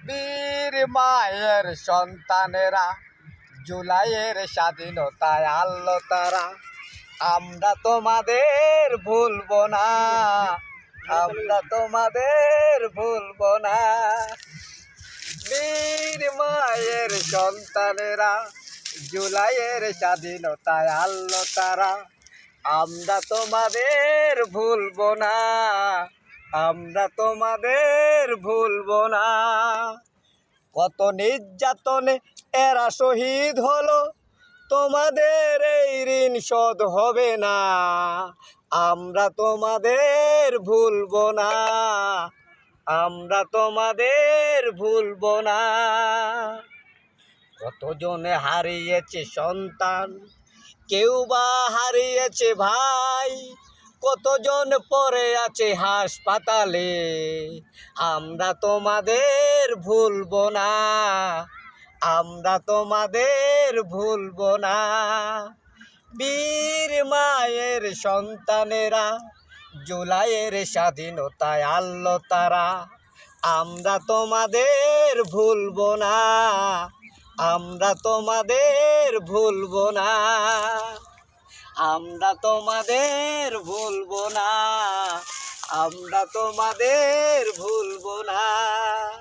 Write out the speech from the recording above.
বীর মায়ের সন্তানেরা জুলাইয়ের স্বাধীনতায় আনলো তারা। আমরা তোমাদের ভুলবো না, আমরা তোমাদের ভুলবো না। বীর মায়ের সন্তানেরা জুলাইয়ের স্বাধীনতায় আনলো তারা। আমরা তোমাদের ভুলবো না, আমরা তোমাদের ভুলবো না। কত নির্যাতনে এরা শহীদ হলো, তোমাদের এই ঋণ শোধ হবে না। আমরা তোমাদের ভুলবো না, আমরা তোমাদের ভুলবো না। কতজনে হারিয়েছে সন্তান, কেউ বা হারিয়েছে ভাই, কতজন পড়ে আছে হাসপাতালে। আমরা তোমাদের ভুলবো না, আমরা তোমাদের ভুলবো না। বীর মায়ের সন্তানেরা জুলাইয়ের স্বাধীনতায় আনলো তারা। আমরা তোমাদের ভুলবো না, আমরা তোমাদের ভুলবো না, আমরা তোমাদের ভুলবো না, আমরা তোমাদের ভুলবো না।